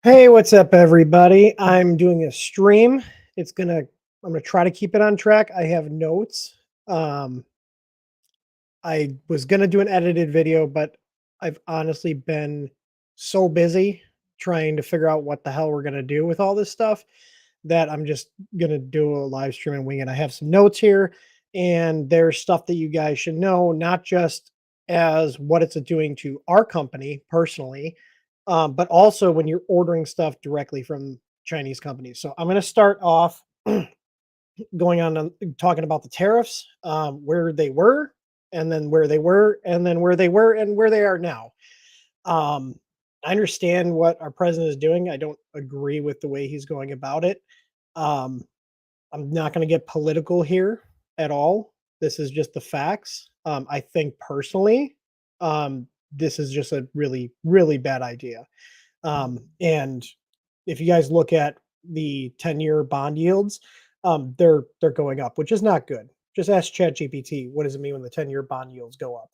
Hey, what's up, everybody? I'm doing a stream. I'm gonna try to keep it on track. I have notes. Um, I was gonna do an edited video, but I've honestly been so busy trying to figure out what the hell we're gonna do with all this stuff that I'm just gonna do a live stream and wing it. I have some notes here, and there's stuff that you guys should know, not just as what it's doing to our company personally, but also when you're ordering stuff directly from Chinese companies. So I'm going to start off going on talking about the tariffs, where they were, and then where they were, and then where they were, and where they are now. Um, I understand what our president is doing. I don't agree with the way he's going about it. Um, I'm not going to get political here at all. This is just the facts. I think personally, this is just a really, really bad idea. And if you guys look at the 10-year bond yields, they're going up, which is not good. Just ask ChatGPT, what does it mean when the 10-year bond yields go up?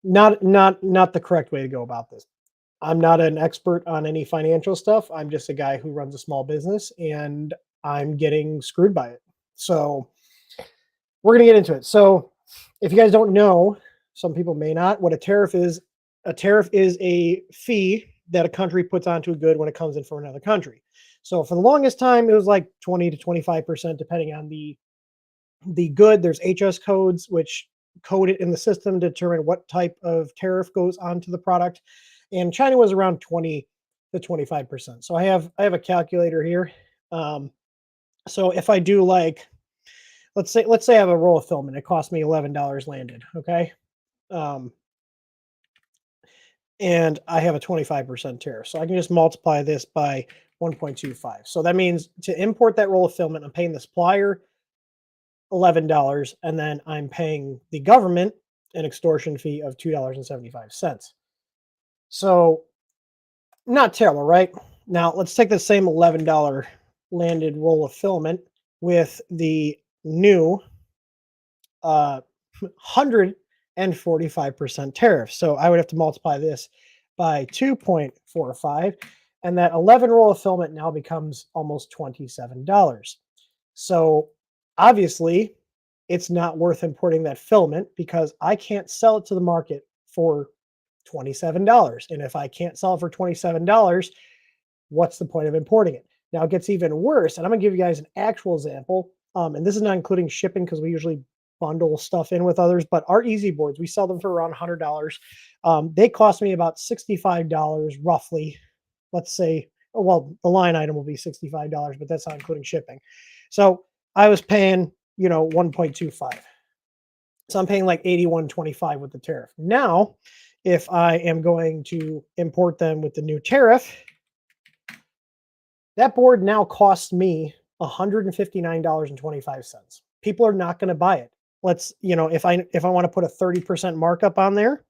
Not the correct way to go about this. I'm not an expert on any financial stuff. I'm just a guy who runs a small business and I'm getting screwed by it. So we're going to get into it. So if you guys don't know, some people may not, what a tariff is a fee that a country puts onto a good when it comes in from another country. So for the longest time, it was like 20 to 25%, depending on the good. There's HS codes, which code it in the system to determine what type of tariff goes onto the product. And China was around 20 to 25%. So I have a calculator here. So if I do like, let's say I have a roll of film and it cost me $11 landed. Okay. And I have a 25% tariff. So I can just multiply this by 1.25. So that means to import that roll of filament, I'm paying the supplier $11, and then I'm paying the government an extortion fee of $2.75. So not terrible, right? Now let's take the same $11 landed roll of filament with the new 145% tariff. So I would have to multiply this by 2.45, and that 11 roll of filament now becomes almost $27. So obviously it's not worth importing that filament because I can't sell it to the market for $27. And if I can't sell it for $27, what's the point of importing it? Now it gets even worse, and I'm gonna give you guys an actual example. And this is not including shipping because we usually bundle stuff in with others, but our easy boards, we sell them for around $100. They cost me about $65 roughly. Let's say, well, the line item will be $65, but that's not including shipping. So I was paying, 1.25. So I'm paying like 81.25 with the tariff. Now, if I am going to import them with the new tariff, that board now costs me $159.25. People are not going to buy it. Let's, if I want to put a 30% markup on there,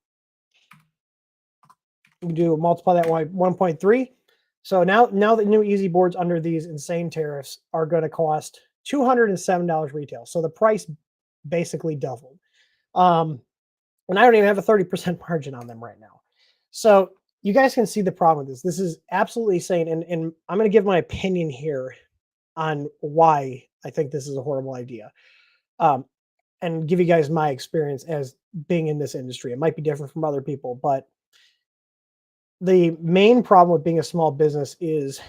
we do multiply that by 1.3. So now the new easy boards under these insane tariffs are going to cost $207 retail. So the price basically doubled. And I don't even have a 30% margin on them right now. So you guys can see the problem with this. This is absolutely insane. And I'm going to give my opinion here on why I think this is a horrible idea. Um, and give you guys my experience as being in this industry. It might be different from other people, but the main problem with being a small business is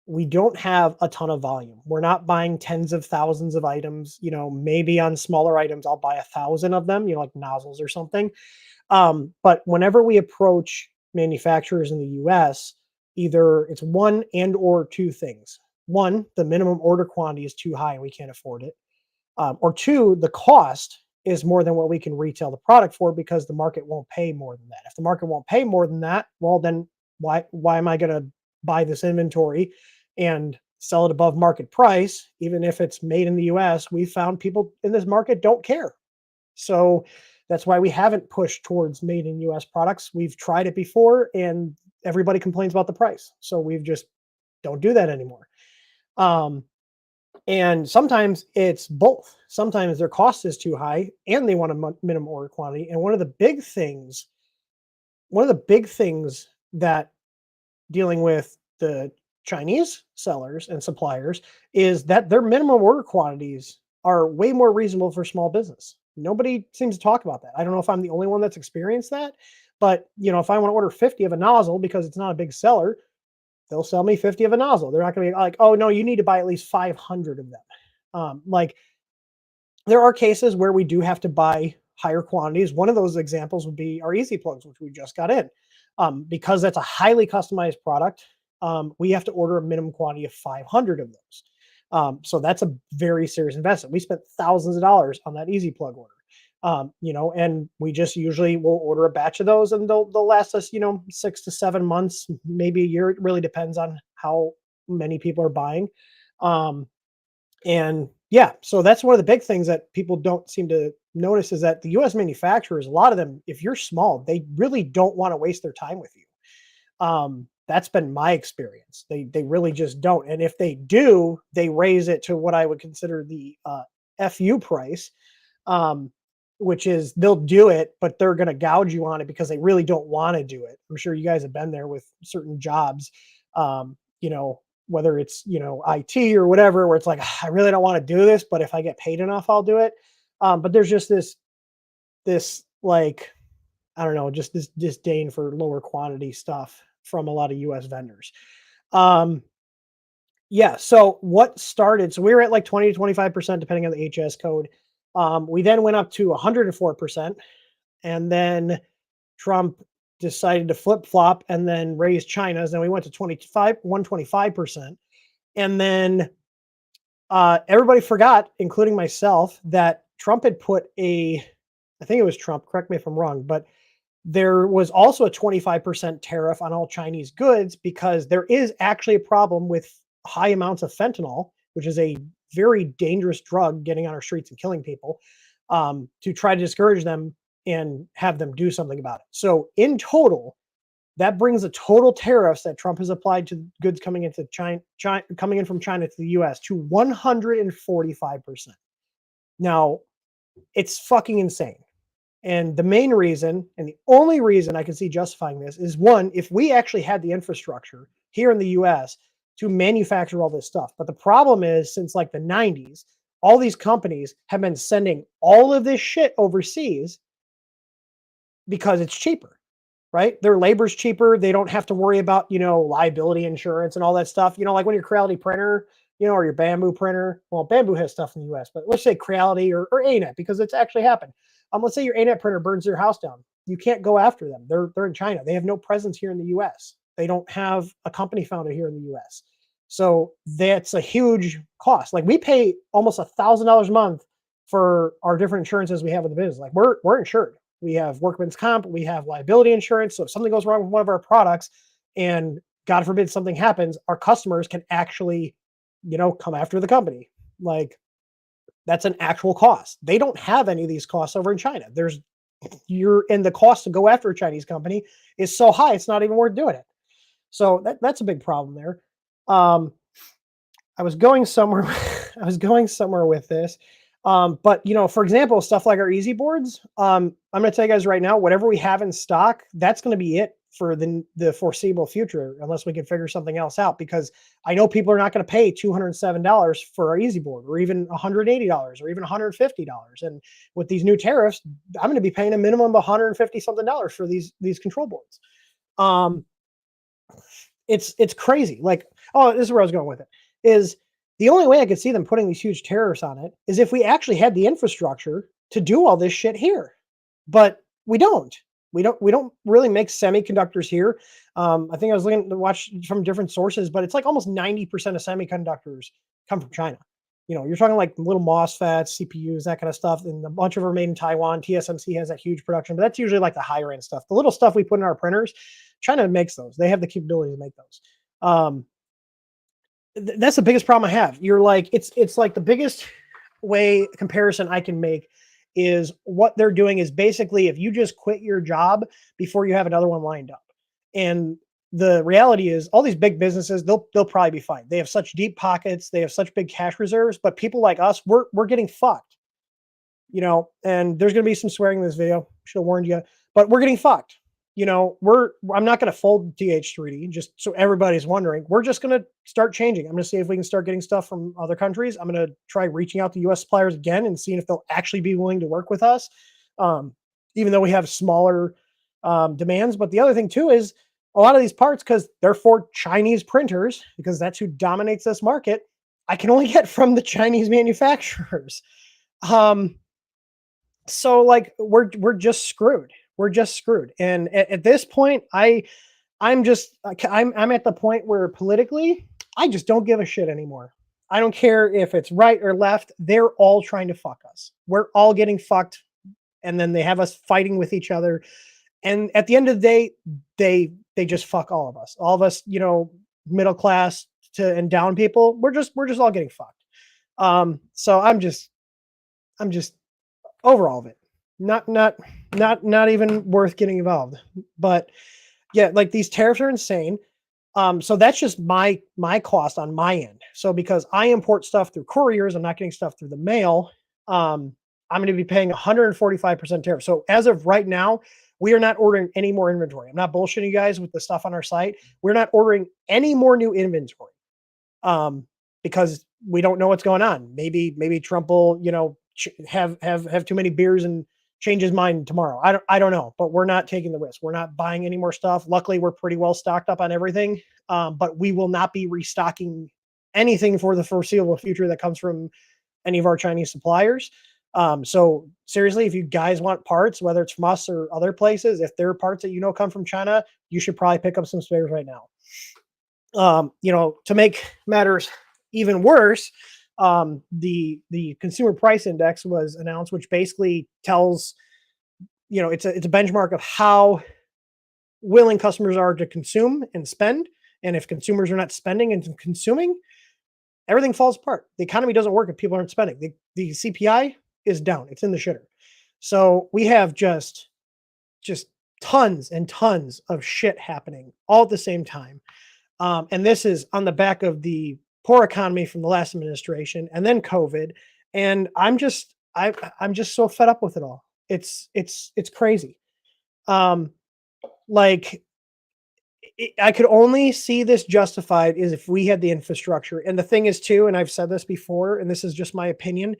we don't have a ton of volume. We're not buying tens of thousands of items. Maybe on smaller items, I'll buy 1,000 of them, like nozzles or something. But whenever we approach manufacturers in the US, either it's one and or two things. One, the minimum order quantity is too high and we can't afford it. Or two, the cost is more than what we can retail the product for because the market won't pay more than that. If the market won't pay more than that, well, then why am I going to buy this inventory and sell it above market price, even if it's made in the US? We found people in this market don't care. So that's why we haven't pushed towards made in US products. We've tried it before and everybody complains about the price. So we've just don't do that anymore. And sometimes it's both. Sometimes their cost is too high and they want a minimum order quantity. And one of the big things that dealing with the Chinese sellers and suppliers is that their minimum order quantities are way more reasonable for small business. Nobody seems to talk about that. I don't know if I'm the only one that's experienced that, but if I want to order 50 of a nozzle because it's not a big seller, they'll sell me 50 of a nozzle. They're not going to be like, oh no, you need to buy at least 500 of them. Like there are cases where we do have to buy higher quantities. One of those examples would be our easy plugs, which we just got in. Because that's a highly customized product, we have to order a minimum quantity of 500 of those. So that's a very serious investment. We spent thousands of dollars on that easy plug order. And we just usually will order a batch of those and they'll last us, 6 to 7 months, maybe a year. It really depends on how many people are buying. And yeah, so that's one of the big things that people don't seem to notice is that the US manufacturers, a lot of them, if you're small, they really don't want to waste their time with you. That's been my experience. They really just don't. And if they do, they raise it to what I would consider the FU price, which is they'll do it, but they're going to gouge you on it because they really don't want to do it. I'm sure you guys have been there with certain jobs, whether it's, IT or whatever, where it's like, I really don't want to do this, but if I get paid enough, I'll do it. But there's just this like, I don't know, just this disdain for lower quantity stuff from a lot of US vendors. Yeah. So what started, so we were at like 20 to 25%, depending on the HS code. We then went up to 104%. And then Trump decided to flip flop and then raise China's. Then we went to 125%. And then everybody forgot, including myself, that Trump had put I think it was Trump, correct me if I'm wrong, but there was also a 25% tariff on all Chinese goods because there is actually a problem with high amounts of fentanyl, which is a very dangerous drug getting on our streets and killing people, to try to discourage them and have them do something about it. So in total, that brings the total tariffs that Trump has applied to goods coming into China coming in from China to the US to 145%. Now, it's fucking insane. And the main reason, and the only reason I can see justifying this is one, if we actually had the infrastructure here in the US to manufacture all this stuff. But the problem is, since like the 90s, all these companies have been sending all of this shit overseas because it's cheaper, right? Their labor's cheaper. They don't have to worry about, liability insurance and all that stuff. Like when your Creality printer, or your Bamboo printer. Well, Bamboo has stuff in the US, but let's say Creality or ANET, because it's actually happened. Let's say your ANET printer burns your house down. You can't go after them. They're in China. They have no presence here in the US. They don't have a company founded here in the US. So that's a huge cost. Like we pay almost $1,000 a month for our different insurances we have in the business. Like we're insured. We have workman's comp, we have liability insurance. So if something goes wrong with one of our products, and God forbid something happens, our customers can actually, come after the company. Like that's an actual cost. They don't have any of these costs over in China. The cost to go after a Chinese company is so high, it's not even worth doing it. So that's a big problem there. Um, I was going somewhere. I was going somewhere with this. But for example, stuff like our easy boards. I'm going to tell you guys right now, whatever we have in stock, that's going to be it for the foreseeable future, unless we can figure something else out. Because I know people are not going to pay $207 for our easy board, or even $180, or even $150. And with these new tariffs, I'm going to be paying a minimum of 150 something dollars for these control boards. Um, it's crazy. Like, oh, this is where I was going with it. Is the only way I could see them putting these huge tariffs on it is if we actually had the infrastructure to do all this shit here. But we don't. We don't really make semiconductors here. I think I was looking to watch from different sources, but it's like almost 90% of semiconductors come from China. You're talking like little MOSFETs, CPUs, that kind of stuff, and a bunch of them are made in Taiwan. TSMC has that huge production, but that's usually like the higher end stuff. The little stuff we put in our printers, China makes those. They have the capability to make those. That's the biggest problem I have. You're like, it's like the biggest way comparison I can make is what they're doing is basically if you just quit your job before you have another one lined up. And the reality is all these big businesses, they'll probably be fine. They have such deep pockets, they have such big cash reserves, but people like us, we're getting fucked. And there's going to be some swearing in this video. Should have warned you, but we're getting fucked. I'm not going to fold TH3D just so everybody's wondering. We're just going to start changing. I'm going to see if we can start getting stuff from other countries. I'm going to try reaching out to US suppliers again and seeing if they'll actually be willing to work with us. Even though we have smaller demands. But the other thing too is a lot of these parts, because they're for Chinese printers, because that's who dominates this market, I can only get from the Chinese manufacturers. So like we're just screwed. We're just screwed. And at this point, I'm at the point where politically, I just don't give a shit anymore. I don't care if it's right or left. They're all trying to fuck us. We're all getting fucked. And then they have us fighting with each other. And at the end of the day, they just fuck all of us. All of us, middle class and down people, we're just all getting fucked. So I'm just over all of it. Not even worth getting involved. But yeah, like these tariffs are insane. So that's just my cost on my end. So because I import stuff through couriers, I'm not getting stuff through the mail. I'm going to be paying 145% tariff. So as of right now, we are not ordering any more inventory. I'm not bullshitting you guys with the stuff on our site. We're not ordering any more new inventory. Because we don't know what's going on. Maybe Trump will, have too many beers and change his mind tomorrow. I don't know, but we're not taking the risk. We're not buying any more stuff. Luckily, we're pretty well stocked up on everything. But we will not be restocking anything for the foreseeable future that comes from any of our Chinese suppliers. So seriously, if you guys want parts, whether it's from us or other places, if there are parts that come from China, you should probably pick up some spares right now. To make matters even worse, the consumer price index was announced, which basically tells, it's a benchmark of how willing customers are to consume and spend. And if consumers are not spending and consuming, everything falls apart. The economy doesn't work if people aren't spending. The CPI is down. It's in the shitter. So we have just tons and tons of shit happening all at the same time. And this is on the back of the poor economy from the last administration and then COVID. And I'm just so fed up with it all. It's crazy. I could only see this justified is if we had the infrastructure. And the thing is too, and I've said this before, and this is just my opinion,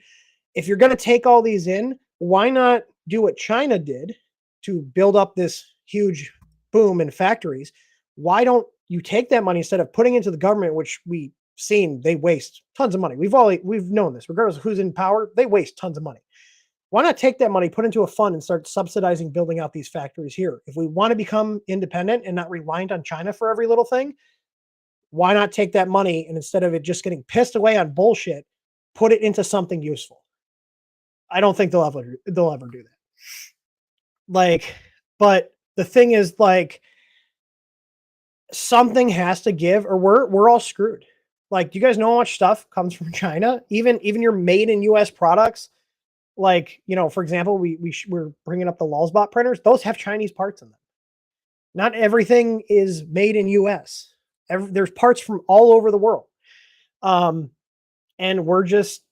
if you're going to take all these in, why not do what China did to build up this huge boom in factories? Why don't you take that money instead of putting into the government, which we've seen they waste tons of money. We've known this, regardless of who's in power, they waste tons of money. Why not take that money, put into a fund, and start subsidizing building out these factories here? If we want to become independent and not reliant on China for every little thing, why not take that money and instead of it just getting pissed away on bullshit, put it into something useful? I don't think they'll ever do that. Like, but the thing is, like, something has to give, or we're all screwed. Like, do you guys know how much stuff comes from China? Even your made in U.S. products, like, for example, we're bringing up the Lulzbot printers. Those have Chinese parts in them. Not everything is made in U.S. There's parts from all over the world, um, and we're just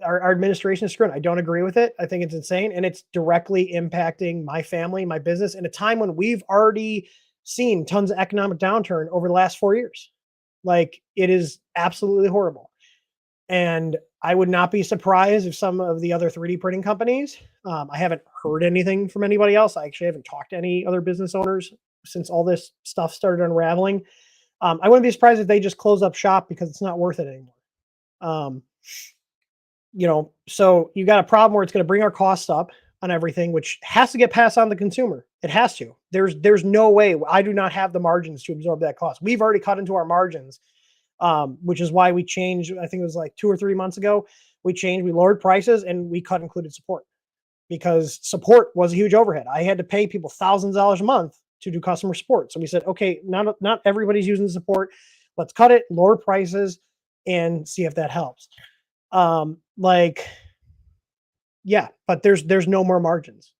our administration is screwed. I don't agree with it. I think it's insane, and it's directly impacting my family, my business, in a time when we've already seen tons of economic downturn over the last 4 years. Like, it is absolutely horrible. And I would not be surprised if some of the other 3D printing companies, I haven't heard anything from anybody else. I actually haven't talked to any other business owners since all this stuff started unraveling. I wouldn't be surprised if they just close up shop because it's not worth it anymore. Um, so you got a problem where it's going to bring our costs up on everything, which has to get passed on to the consumer. It has to. There's no way. I do not have the margins to absorb that cost. We've already cut into our margins, which is why we changed. I think it was like 2 or 3 months ago. We lowered prices, and we cut included support, because support was a huge overhead. I had to pay people thousands of dollars a month to do customer support. So we said, okay, not everybody's using support. Let's cut it, lower prices, and see if that helps. Yeah, but there's no more margins.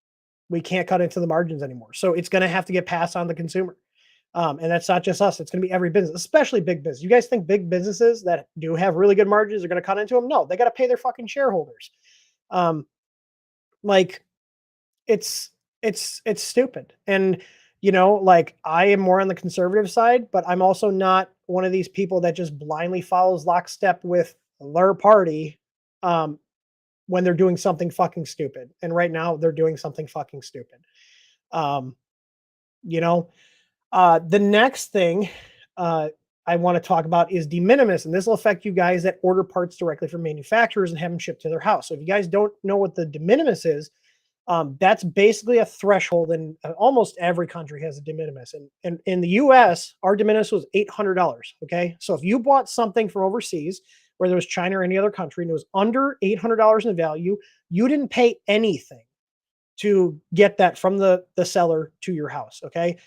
We can't cut into the margins anymore. So it's going to have to get passed on to the consumer. And that's not just us. It's going to be every business, especially big business. You guys think big businesses that do have really good margins are going to cut into them? No, they got to pay their fucking shareholders. Like, it's stupid. And like, I am more on the conservative side, but I'm also not one of these people that just blindly follows lockstep with their party when they're doing something fucking stupid. And right now they're doing something fucking stupid. The next thing I want to talk about is de minimis, and this will affect you guys that order parts directly from manufacturers and have them shipped to their house. So if you guys don't know what the de minimis is, that's basically a threshold, and almost every country has a de minimis. And in the US, our de minimis was $800. Okay. So if you bought something from overseas, whether it was China or any other country, and it was under $800 in value, you didn't pay anything to get that from the seller to your house. Okay.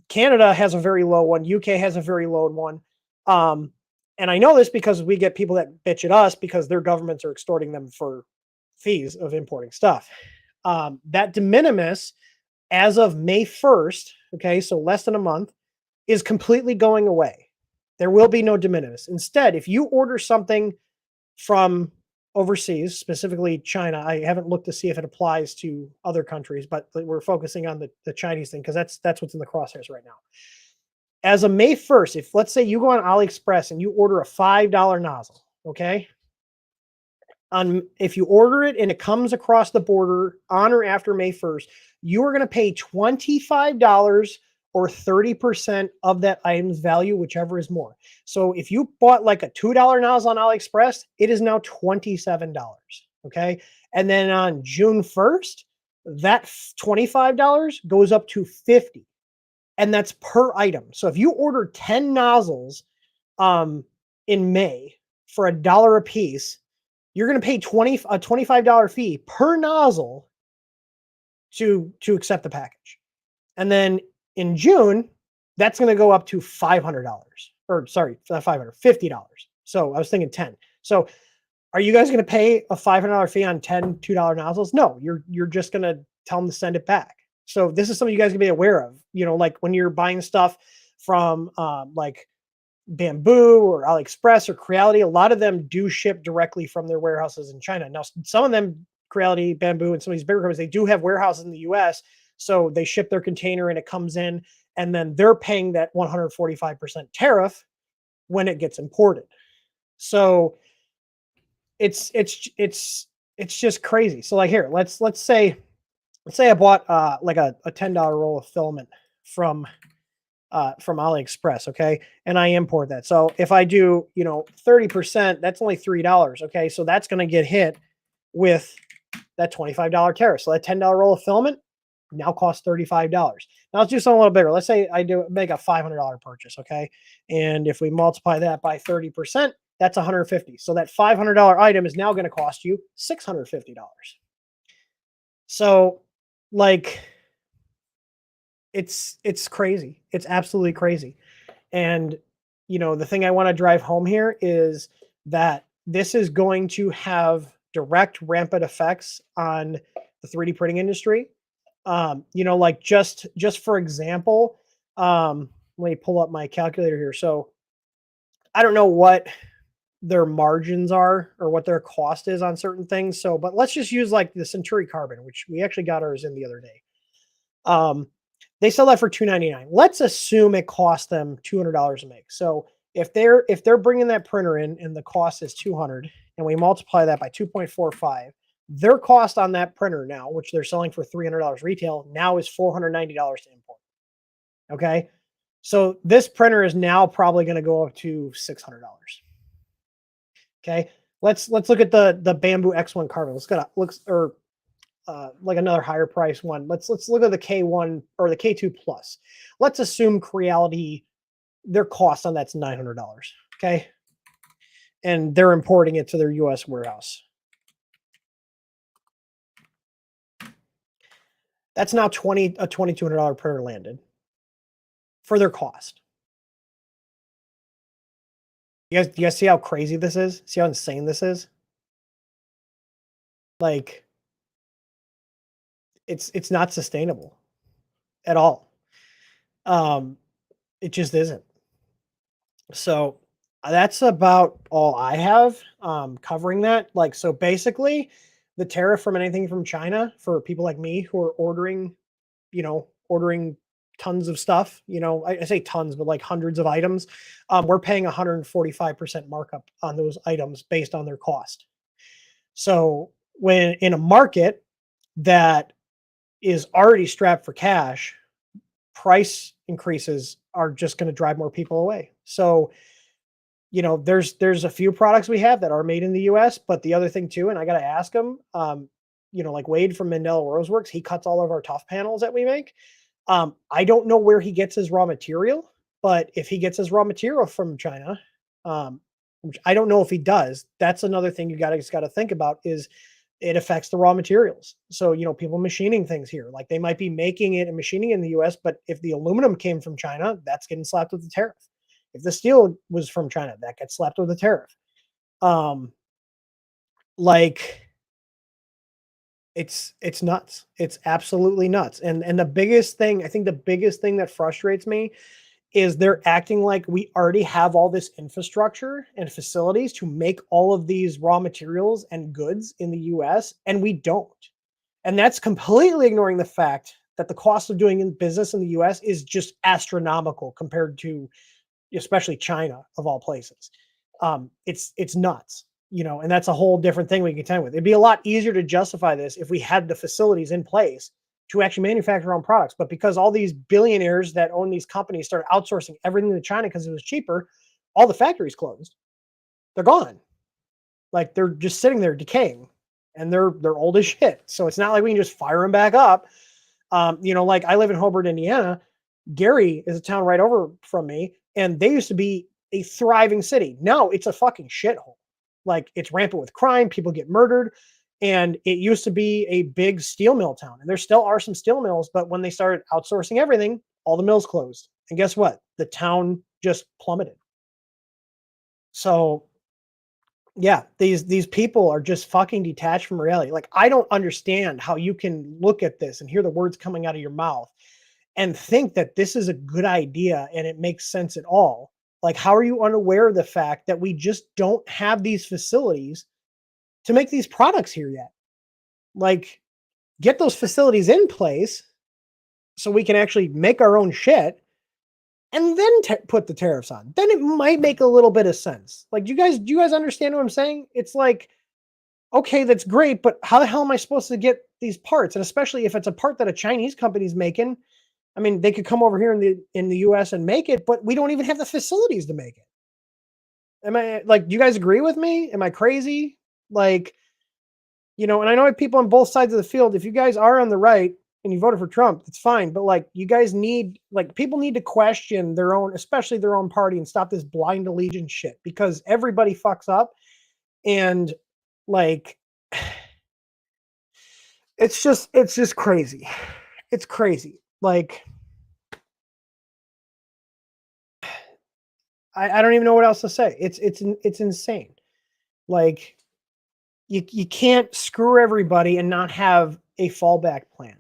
Canada has a very low one. UK has a very low one. And I know this because we get people that bitch at us because their governments are extorting them for fees of importing stuff. That de minimis, as of May 1st, okay, so less than a month, is completely going away. There will be no de minimis. Instead, if you order something from overseas, specifically China, I haven't looked to see if it applies to other countries, but we're focusing on the Chinese thing because that's what's in the crosshairs right now. As of May 1st, if let's say you go on AliExpress and you order a $5 nozzle, okay? If you order it and it comes across the border on or after May 1st, you are going to pay $25 or 30% of that item's value, whichever is more. So if you bought like a $2 nozzle on AliExpress, it is now $27. Okay. And then on June 1st, that $25 goes up to $50. And that's per item. So if you order 10 nozzles in May for $1 a piece, you're going to pay a $25 fee per nozzle to accept the package. And then in June, that's going to go up to $500, or sorry, $50. So I was thinking 10. So are you guys going to pay a $500 fee on 10 $2 nozzles? No, you're just going to tell them to send it back. So this is something you guys can be aware of, like when you're buying stuff from like Bamboo or AliExpress or Creality, a lot of them do ship directly from their warehouses in China. Now, some of them, Creality, Bamboo, and some of these bigger companies, they do have warehouses in the US. So they ship their container and it comes in, and then they're paying that 145% tariff when it gets imported. So it's just crazy. So like here, let's say I bought like a $10 roll of filament from AliExpress, okay? And I import that. So if I do, 30%, that's only $3, okay? So that's going to get hit with that $25 tariff. So that $10 roll of filament now costs $35. Now let's do something a little bigger. Let's say I do make a $500 purchase, okay? And if we multiply that by 30%, That's 150. So that $500 item is now going to cost you $650. So like it's crazy. It's absolutely crazy. And the thing I want to drive home here is that this is going to have direct rampant effects on the 3D printing industry. Like just for example, let me pull up my calculator here. So I don't know what their margins are or what their cost is on certain things. So, but let's just use like the Century Carbon, which we actually got ours in the other day. They sell that for $299. Let's assume it cost them $200 to make. So if they're bringing that printer in and the cost is 200 and we multiply that by 2.45, their cost on that printer now, which they're selling for $300 retail, now is $490 to import. Okay. So this printer is now probably going to go up to $600. Okay. Let's look at the Bamboo X1 Carbon. Like another higher price one. Let's look at the K1 or the K2 Plus. Let's assume Creality, their cost on that's $900. Okay. And they're importing it to their US warehouse. That's now a $2,200 printer landed for their cost. Do you guys see how crazy this is? See how insane this is? Like, it's not sustainable at all. It just isn't. So that's about all I have covering that. Like, so basically, the tariff from anything from China for people like me who are ordering tons of stuff. I say tons, but like hundreds of items. We're paying 145% markup on those items based on their cost. So when in a market that is already strapped for cash, price increases are just going to drive more people away. So, there's a few products we have that are made in the US, but the other thing too, and I got to ask him, like Wade from Mandela Roseworks, he cuts all of our tough panels that we make. I don't know where he gets his raw material, but if he gets his raw material from China, which I don't know if he does, that's another thing you got to think about is it affects the raw materials. So, people machining things here, like they might be making it and machining it in the US, but if the aluminum came from China, that's getting slapped with the tariff. If the steel was from China, that gets slapped with a tariff. Like it's nuts. It's absolutely nuts. And the biggest thing, I think the biggest thing that frustrates me is they're acting like we already have all this infrastructure and facilities to make all of these raw materials and goods in the US, and we don't. And that's completely ignoring the fact that the cost of doing business in the US is just astronomical compared to especially China of all places. It's nuts, and that's a whole different thing we can contend with. It'd be a lot easier to justify this if we had the facilities in place to actually manufacture our own products. But because all these billionaires that own these companies started outsourcing everything to China because it was cheaper, all the factories closed. They're gone. Like they're just sitting there decaying, and they're old as shit. So it's not like we can just fire them back up. Like I live in Hobart, Indiana. Gary is a town right over from me, and they used to be a thriving city. Now it's a fucking shithole. Like it's rampant with crime, people get murdered, and it used to be a big steel mill town. And there still are some steel mills, but when they started outsourcing everything, all the mills closed. And guess what? The town just plummeted. So yeah, these people are just fucking detached from reality. Like I don't understand how you can look at this and hear the words coming out of your mouth and think that this is a good idea and it makes sense at all. Like, how are you unaware of the fact that we just don't have these facilities to make these products here yet? Like, get those facilities in place so we can actually make our own shit and then put the tariffs on. Then it might make a little bit of sense. Like, do you guys understand what I'm saying? It's like, okay, that's great, but how the hell am I supposed to get these parts? And especially if it's a part that a Chinese company's making, I mean, they could come over here in the US and make it, but we don't even have the facilities to make it. Am I like, do you guys agree with me? Am I crazy? Like, and I know I have people on both sides of the field. If you guys are on the right, and you voted for Trump, it's fine. But like, you guys need, like, people need to question their own, especially their own party, and stop this blind allegiance shit, because everybody fucks up. And like, it's just crazy. It's crazy. Like, I don't even know what else to say. It's insane. Like, you can't screw everybody and not have a fallback plan.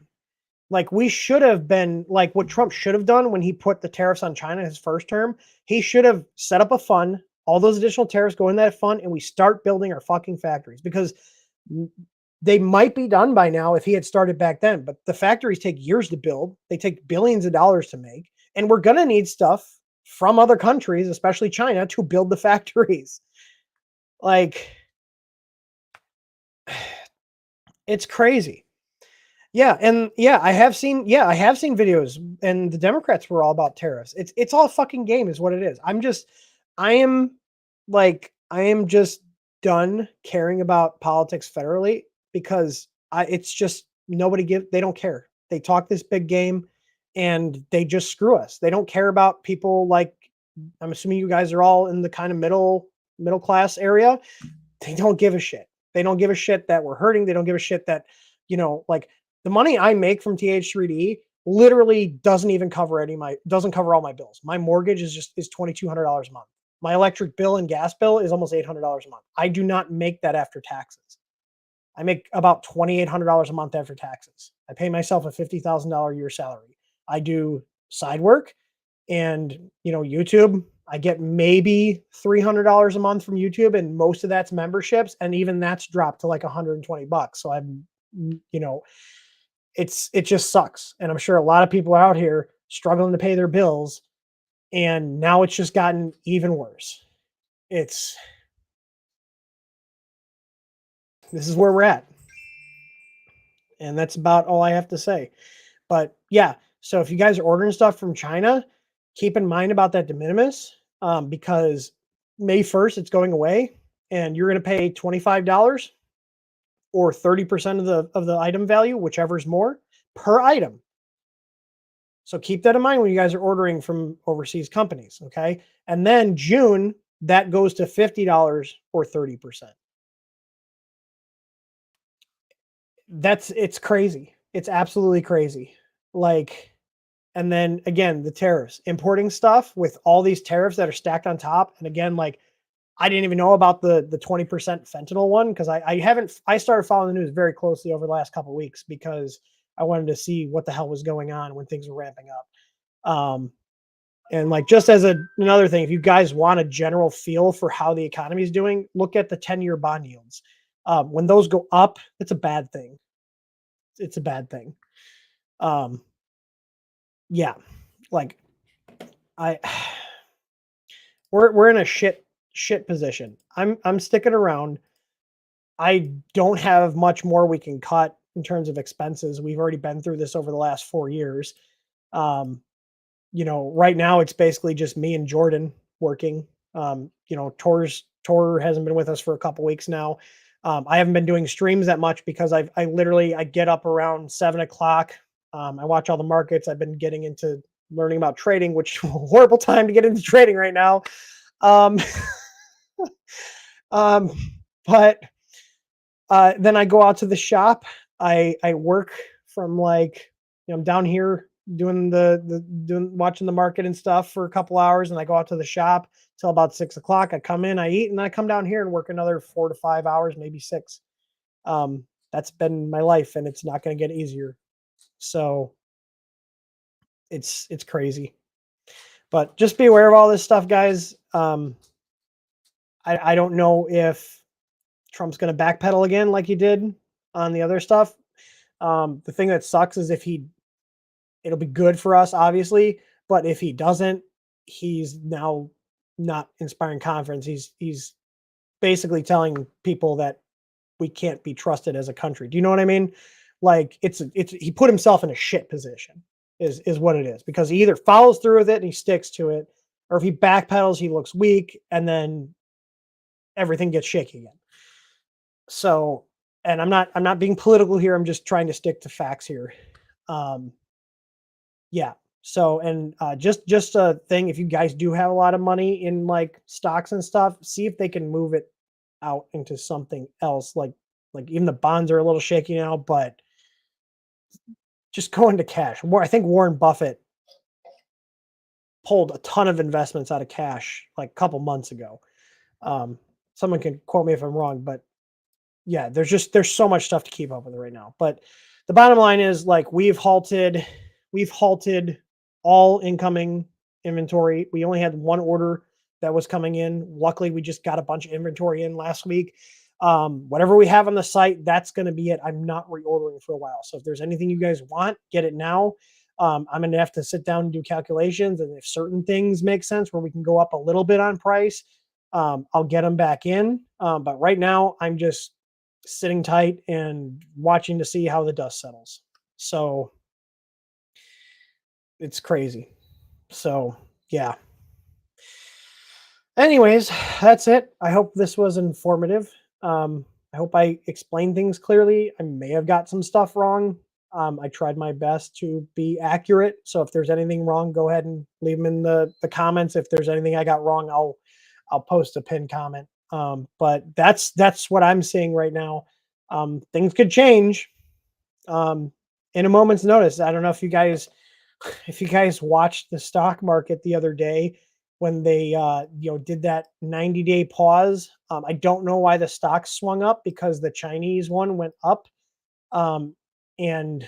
Like, we should have been like what Trump should have done when he put the tariffs on China his first term. He should have set up a fund. All those additional tariffs go in that fund, and we start building our fucking factories, because they might be done by now if he had started back then. But the factories take years to build. They take billions of dollars to make, and we're gonna need stuff from other countries, especially China, to build the factories. Like, it's crazy. Yeah, and I have seen videos, and the Democrats were all about tariffs. It's all fucking game is what it is. I am I am just done caring about politics federally, because it's just they don't care. They talk this big game, and they just screw us. They don't care about people. Like, I'm assuming you guys are all in the kind of middle class area. They don't give a shit. They don't give a shit that we're hurting. They don't give a shit that, like, the money I make from TH3D literally doesn't cover all my bills. My mortgage is $2,200 a month. My electric bill and gas bill is almost $800 a month. I do not make that after taxes. I make about $2,800 a month after taxes. I pay myself a $50,000 a year salary. I do side work, and YouTube. I get maybe $300 a month from YouTube, and most of that's memberships, and even that's dropped to like $120. So I'm, you know, it just sucks, and I'm sure a lot of people out here struggling to pay their bills, and now it's just gotten even worse. It's This is where we're at, and that's about all I have to say. But yeah, so if you guys are ordering stuff from China, keep in mind about that de minimis, because May 1st it's going away, and you're going to pay $25 or 30% of the item value, whichever's more, per item. So keep that in mind when you guys are ordering from overseas companies, okay? And then June, that goes to $50 or 30%. It's crazy. It's absolutely crazy. Like, and then again, the tariffs, importing stuff with all these tariffs that are stacked on top. And again, like, I didn't even know about the 20% fentanyl one, because I started following the news very closely over the last couple of weeks, because I wanted to see what the hell was going on when things were ramping up. And like, just as another thing, if you guys want a general feel for how the economy is doing, look at the 10-year bond yields. When those go up, it's a bad thing. It's a bad thing. Yeah, like, I we're in a shit position. I'm sticking around. I don't have much more we can cut in terms of expenses. We've already been through this over the last 4 years. Um, right now it's basically just me and Jordan working. Tor hasn't been with us for a couple weeks now. I haven't been doing streams that much, because I get up around 7 o'clock. I watch all the markets. I've been getting into learning about trading, which horrible time to get into trading right now. Um, um, but then I go out to the shop. I work from, like, I'm down here doing watching the market and stuff for a couple hours, and I go out to the shop till about 6 o'clock. I come in, I eat, and then I come down here and work another 4 to 5 hours, maybe 6. That's been my life, and it's not going to get easier. So it's crazy. But just be aware of all this stuff, guys. I don't know if Trump's going to backpedal again like he did on the other stuff. The thing that sucks is it'll be good for us, obviously, but if he doesn't, he's now not inspiring confidence. He's basically telling people that we can't be trusted as a country. Do you know what I mean? Like, he put himself in a shit position is what it is, because he either follows through with it and he sticks to it, or if he backpedals, he looks weak, and then everything gets shaky again. So, and I'm not being political here. I'm just trying to stick to facts here. Yeah. So, and just a thing, if you guys do have a lot of money in like stocks and stuff, see if they can move it out into something else. Like even the bonds are a little shaky now, but just go into cash. I think Warren Buffett pulled a ton of investments out of cash like a couple months ago. Um, Someone can quote me if I'm wrong, but yeah, there's so much stuff to keep up with right now. But the bottom line is like we've halted all incoming inventory. We only had one order that was coming in. Luckily, we just got a bunch of inventory in last week. Whatever we have on the site, that's going to be it. I'm not reordering for a while. So if there's anything you guys want, get it now. I'm going to have to sit down and do calculations. And if certain things make sense where we can go up a little bit on price, I'll get them back in. But right now, I'm just sitting tight and watching to see how the dust settles. So it's crazy. So yeah. Anyways, that's it. I hope this was informative. I hope I explained things clearly. I may have got some stuff wrong. I tried my best to be accurate. So if there's anything wrong, go ahead and leave them in the comments. If there's anything I got wrong, I'll post a pinned comment. But that's what I'm seeing right now. Things could change in a moment's notice. I don't know if you guys watched the stock market the other day when they did that 90-day pause. I don't know why the stock swung up because the Chinese one went up. And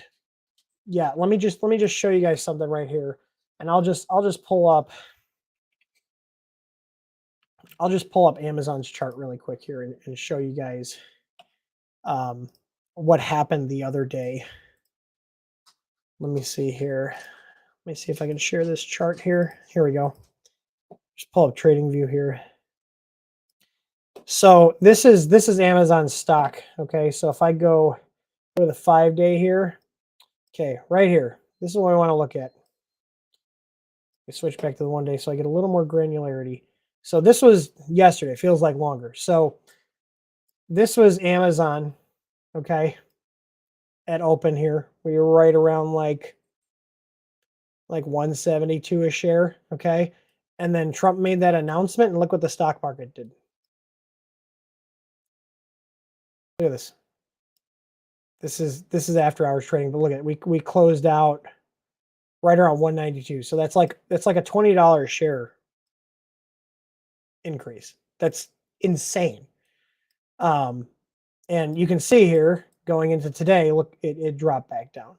yeah, let me just show you guys something right here, and I'll just pull up Amazon's chart really quick here and show you guys um, what happened the other day. Let me see here. Let me see if I can share this chart here. Here we go. Just pull up Trading View here. So this is Amazon stock. Okay, so if I go to the 5-day here, okay, right here, this is what I want to look at. I switch back to the 1-day so I get a little more granularity. So this was yesterday. It feels like longer. So this was Amazon. Okay, at open here, we were right around like 172 a share. Okay, and then Trump made that announcement, and look what the stock market did. Look at this. This is after hours trading, but look at it. We closed out right around 192. So that's like a $20 share increase. That's insane. And you can see here going into today, look, it dropped back down.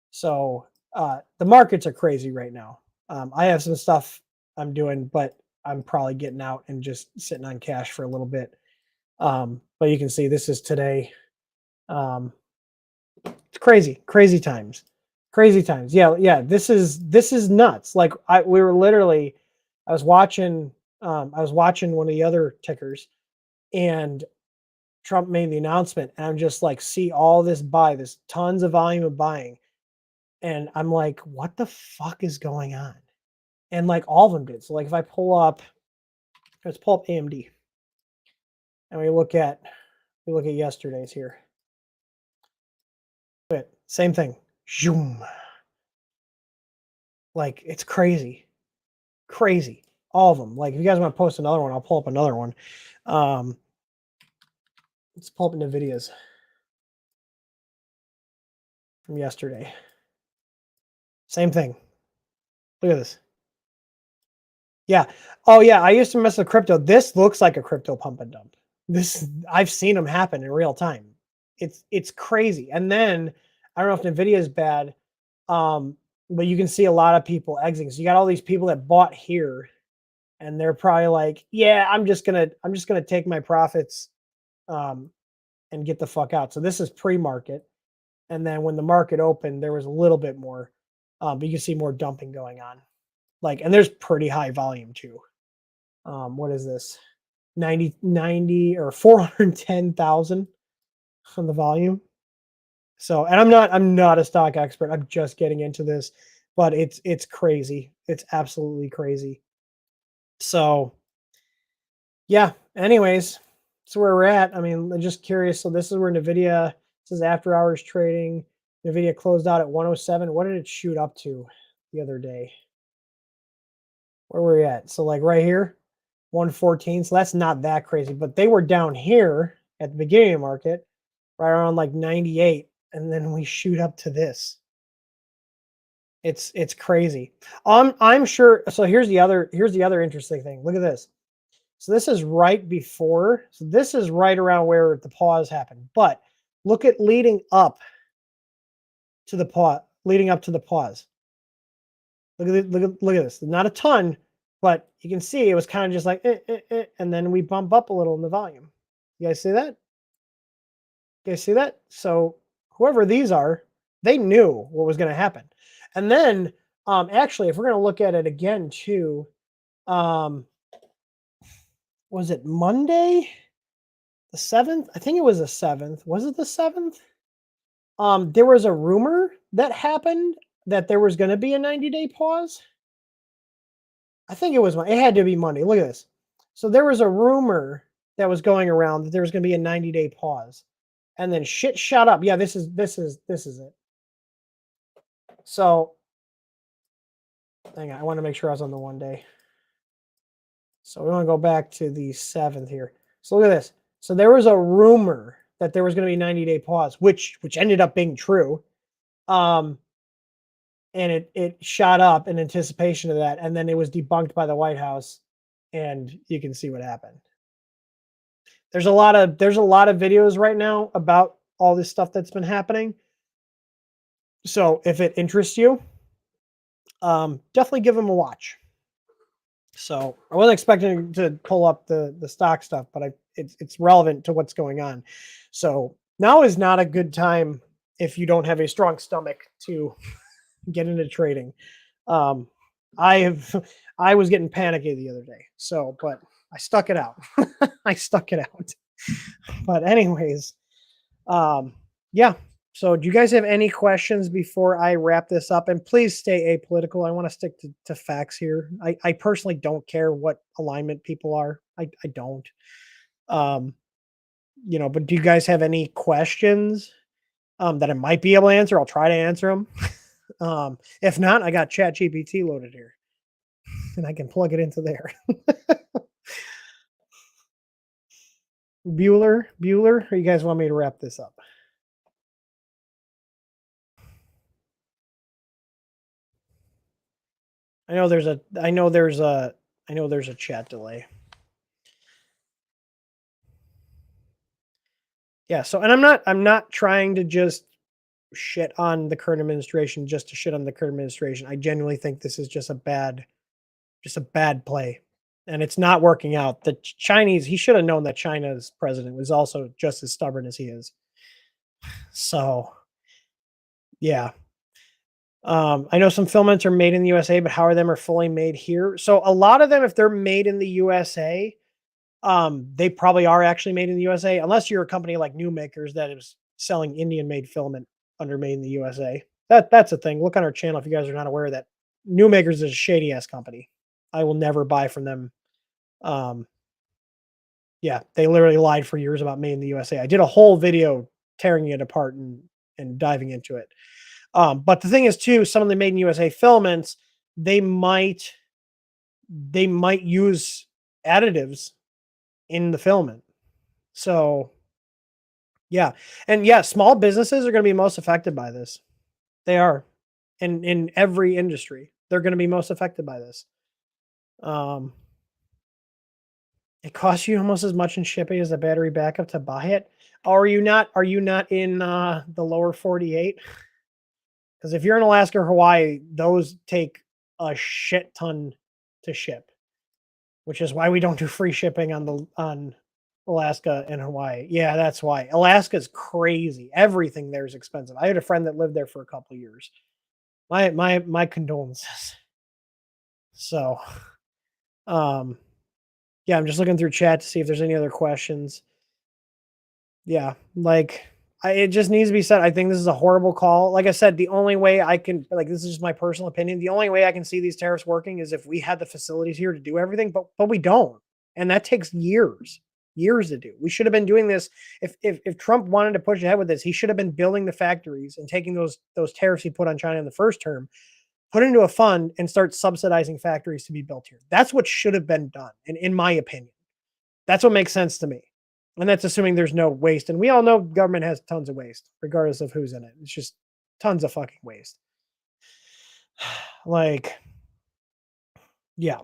So the markets are crazy right now. I have some stuff I'm doing, but I'm probably getting out and just sitting on cash for a little bit. But you can see this is today. It's crazy times. Crazy times. Yeah, yeah. This is nuts. Like we were literally I was watching one of the other tickers, and Trump made the announcement, and I'm just like, see all this tons of volume of buying. And I'm like, what the fuck is going on? And like all of them did. So like if I let's pull up AMD and we look at yesterday's here. But same thing. Zoom. Like it's crazy. Crazy. All of them. Like if you guys want to post another one, I'll pull up another one. Let's pull up NVIDIA's from yesterday. Same thing. Look at this. Yeah. Oh yeah. I used to mess with crypto. This looks like a crypto pump and dump. I've seen them happen in real time. It's crazy. And then I don't know if NVIDIA is bad, but you can see a lot of people exiting. So you got all these people that bought here, and they're probably like, yeah, I'm just gonna take my profits and get the fuck out. So this is pre-market, and then when the market opened, there was a little bit more, but you can see more dumping going on. Like, and there's pretty high volume too. What is this? 90 or 410,000 from the volume. So, and I'm not a stock expert. I'm just getting into this, but it's crazy. It's absolutely crazy. So, yeah. Anyways, that's where we're at. I mean, I'm just curious. So this is where NVIDIA, this is after hours trading. NVIDIA closed out at 107. What did it shoot up to the other day? Where were we at? So like right here, 114. So that's not that crazy, but they were down here at the beginning of the market, right around like 98, and then we shoot up to this. It's crazy. I'm sure. So here's the other interesting thing. Look at this. So this is right before. So this is right around where the pause happened. But look at leading up to the pause. Leading up to the pause. Look at it, look at this. Not a ton, but you can see it was kind of just like, and then we bump up a little in the volume. You guys see that? You guys see that? So whoever these are, they knew what was going to happen. And then, actually, if we're going to look at it again too, was it Monday, the 7th? I think it was the 7th. Was it the 7th? There was a rumor that happened that there was going to be a 90-day pause. I think it was it had to be Monday. Look at this. So there was a rumor that was going around that there was going to be a 90-day pause, and then shit shot up. Yeah, this is it. So hang on, I want to make sure I was on the 1 day. So we want to go back to the 7th here. So look at this. So there was a rumor that there was going to be a 90-day pause, which ended up being true. And it shot up in anticipation of that, and then it was debunked by the White House, and you can see what happened. There's a lot of videos right now about all this stuff that's been happening. So if it interests you, definitely give them a watch. So I wasn't expecting to pull up the stock stuff, but it's relevant to what's going on. So now is not a good time if you don't have a strong stomach to get into trading. I was getting panicky the other day. So, but I stuck it out. I stuck it out. But anyways, yeah. So do you guys have any questions before I wrap this up? And please stay apolitical. I want to stick to facts here. I personally don't care what alignment people are. I don't. But do you guys have any questions that I might be able to answer? I'll try to answer them. If not, I got ChatGPT loaded here and I can plug it into there. Bueller, or you guys want me to wrap this up? I know there's a chat delay. Yeah, so and I'm not trying to just shit on the current administration just to shit on the current administration. I genuinely think this is just a bad play. And it's not working out. The Chinese, he should have known that China's president was also just as stubborn as he is. So, yeah. I know some filaments are made in the USA, but how are them are fully made here? So a lot of them, if they're made in the USA, they probably are actually made in the USA, unless you're a company like New Makers that is selling Indian-made filament under made in the USA. That's a thing. Look on our channel if you guys are not aware of that. New Makers is a shady ass company. I will never buy from them. Yeah, they literally lied for years about made in the USA. I did a whole video tearing it apart and diving into it. But the thing is too, some of the made in USA filaments, they might use additives in the filament. So yeah. And yeah, small businesses are going to be most affected by this. They are. In every industry, they're going to be most affected by this. It costs you almost as much in shipping as a battery backup to buy it. Are you not in the lower 48? Because if you're in Alaska or Hawaii, those take a shit ton to ship, which is why we don't do free shipping on Alaska and Hawaii. Yeah, that's why. Alaska's crazy. Everything there is expensive. I had a friend that lived there for a couple of years. My condolences. So, yeah, I'm just looking through chat to see if there's any other questions. Yeah, like it just needs to be said. I think this is a horrible call. Like I said, the only way I can, like, this is just my personal opinion. The only way I can see these tariffs working is if we had the facilities here to do everything, but we don't, and that takes years. years to do. We should have been doing this. If Trump wanted to push ahead with this, he should have been building the factories and taking those tariffs he put on China in the first term, put into a fund and start subsidizing factories to be built here. That's what should have been done. And in my opinion, that's what makes sense to me. And that's assuming there's no waste. And we all know government has tons of waste, regardless of who's in it. It's just tons of fucking waste. Like, yeah.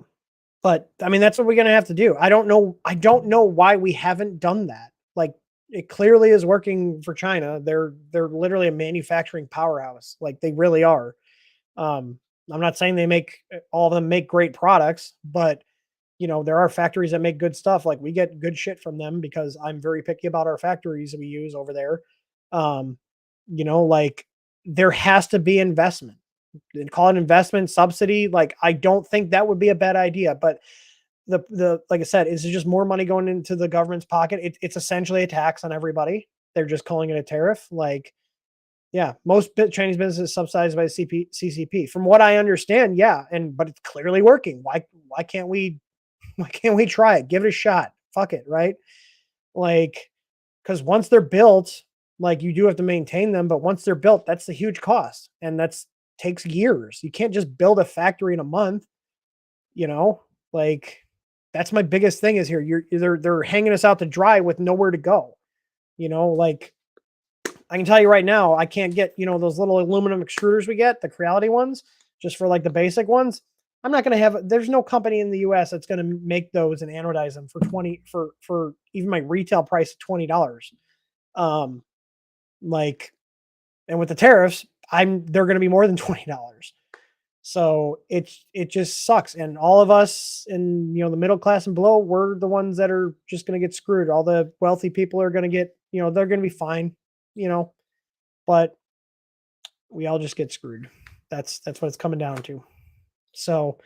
But I mean, that's what we're gonna have to do. I don't know. I don't know why we haven't done that. Like, it clearly is working for China. They're literally a manufacturing powerhouse. Like, they really are. I'm not saying they make all of them make great products, but there are factories that make good stuff. Like, we get good shit from them because I'm very picky about our factories that we use over there. Um, like, there has to be investment, and call it investment subsidy. Like, I don't think that would be a bad idea, but the like I said, is just more money going into the government's pocket. It's essentially a tax on everybody. They're just calling it a tariff. Like, yeah, most Chinese businesses subsidized by the CCP. From what I understand, yeah, but it's clearly working. Why can't we why can't we try it? Give it a shot. Fuck it, right? Like, because once they're built, like, you do have to maintain them, but once they're built, that's the huge cost, and that's takes years. You can't just build a factory in a month. Like, that's my biggest thing is here. They're hanging us out to dry with nowhere to go. Like, I can tell you right now, I can't get, those little aluminum extruders we get, the Creality ones, just for like the basic ones. I'm not going to there's no company in the US that's going to make those and anodize them for even my retail price of $20. Like, and with the tariffs, they're going to be more than $20. So it just sucks. And all of us in, the middle class and below, we're the ones that are just going to get screwed. All the wealthy people are going to get, they're going to be fine, but we all just get screwed. That's what it's coming down to. So,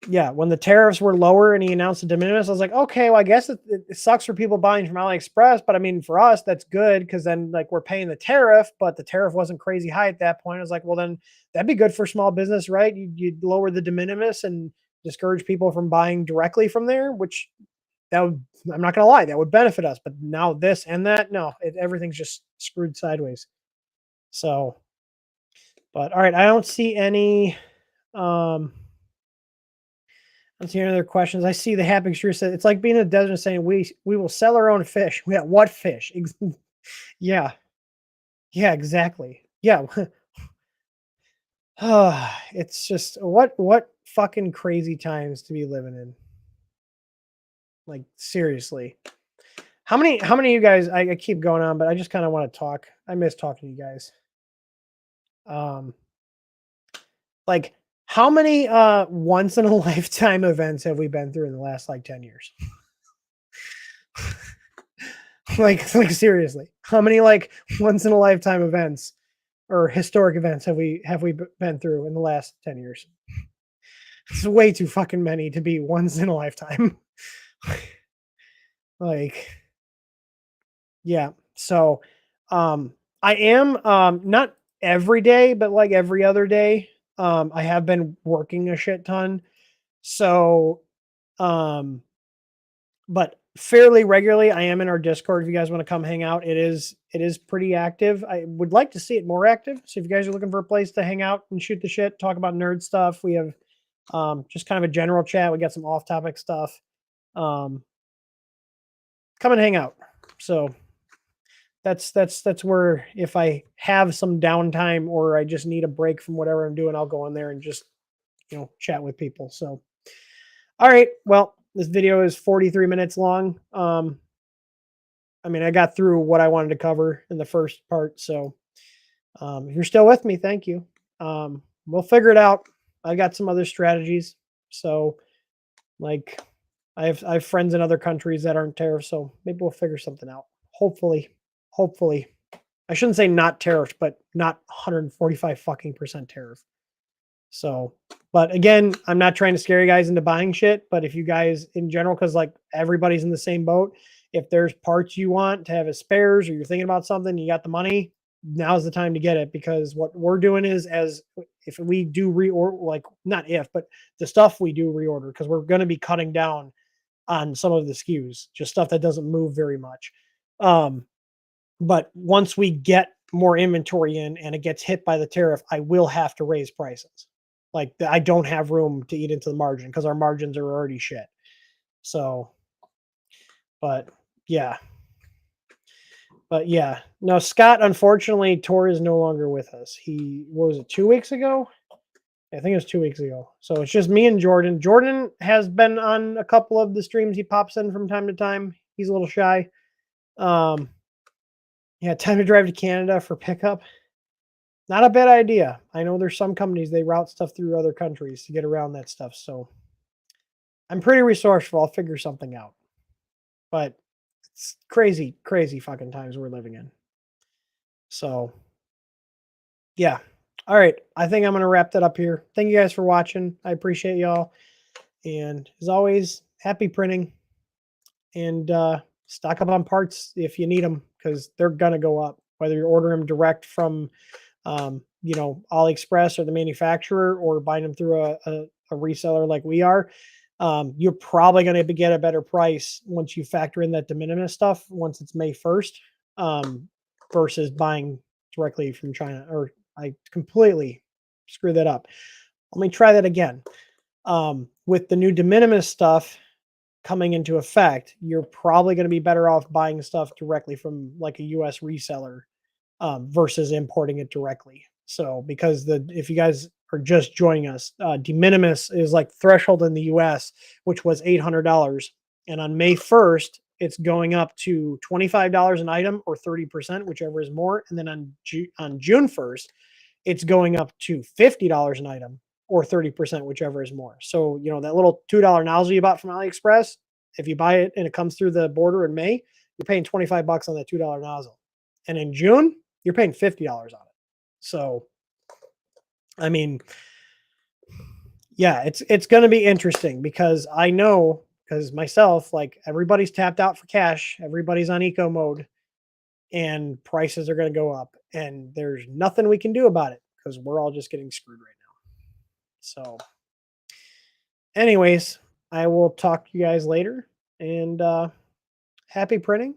yeah, when the tariffs were lower and he announced the de minimis, I was like, okay, well, I guess it sucks for people buying from AliExpress, but I mean, for us, that's good because then, like, we're paying the tariff, but the tariff wasn't crazy high at that point. I was like, well, then that'd be good for small business, right? You'd lower the de minimis and discourage people from buying directly from there, which I'm not going to lie, that would benefit us. But now this and that, no, everything's just screwed sideways. So, but all right, I don't see any. Let's hear any other questions. I see the Happy Extruder said it's like being in the desert and saying we will sell our own fish. Yeah, what fish? Yeah. Yeah, exactly. Yeah. It's just what fucking crazy times to be living in. Like, seriously. How many of you guys, I keep going on, but I just kind of want to talk. I miss talking to you guys. Like, how many once in a lifetime events have we been through in the last like 10 years? like seriously, how many like once in a lifetime events or historic events have we been through in the last 10 years? It's way too fucking many to be once in a lifetime. Like, yeah. So I am not every day, but like every other day. I have been working a shit ton. So but fairly regularly, I am in our Discord. If you guys want to come hang out, it is pretty active. I would like to see it more active. So if you guys are looking for a place to hang out and shoot the shit, talk about nerd stuff, we have just kind of a general chat. We got some off-topic stuff. Come and hang out. So that's where, if I have some downtime or I just need a break from whatever I'm doing, I'll go in there and just chat with people. So all right, well, this video is 43 minutes long. I mean, I got through what I wanted to cover in the first part. So if you're still with me, thank you. We'll figure it out. I got some other strategies. So, like, I have friends in other countries that aren't tariffs, so maybe we'll figure something out. Hopefully. I shouldn't say not tariffed, but not 145 fucking % tariff. So, but again, I'm not trying to scare you guys into buying shit, but if you guys in general, because like everybody's in the same boat, if there's parts you want to have as spares or you're thinking about something, you got the money, now's the time to get it, because what we're doing is, as if we do reorder, like, not if, but the stuff we do reorder, because we're going to be cutting down on some of the SKUs, just stuff that doesn't move very much. Um, but once we get more inventory in and it gets hit by the tariff, I will have to raise prices. Like I don't have room to eat into the margin because our margins are already shit. So, but yeah, but yeah. No, Scott, unfortunately, Tor is no longer with us. He what was it 2 weeks ago? I think it was 2 weeks ago. So it's just me and Jordan. Jordan has been on a couple of the streams. He pops in from time to time. He's a little shy. Um, yeah, time to drive to Canada for pickup. Not a bad idea. I know there's some companies they route stuff through other countries to get around that stuff. So I'm pretty resourceful. I'll figure something out. But it's crazy, crazy fucking times we're living in. So yeah. All right. I think I'm gonna wrap that up here. Thank you guys for watching. I appreciate y'all. And as always, happy printing and stock up on parts if you need them because they're gonna go up. Whether you order them direct from AliExpress or the manufacturer or buying them through a reseller like we are, you're probably going to get a better price once you factor in that de minimis stuff once it's May 1st versus buying directly from China. Or I completely screwed that up. Let me try that again. With the new de minimis stuff coming into effect, you're probably going to be better off buying stuff directly from like a US reseller versus importing it directly. So because if you guys are just joining us, de minimis is like threshold in the US, which was $800. And on May 1st, it's going up to $25 an item or 30%, whichever is more. And then on June 1st, it's going up to $50 an item or 30%, whichever is more. So, that little $2 nozzle you bought from AliExpress, if you buy it and it comes through the border in May, you're paying $25 on that $2 nozzle. And in June, you're paying $50 on it. So, I mean, yeah, it's going to be interesting because I know because myself, like everybody's tapped out for cash, everybody's on eco mode, and prices are going to go up, and there's nothing we can do about it because we're all just getting screwed right now. So, anyways, I will talk to you guys later, and happy printing.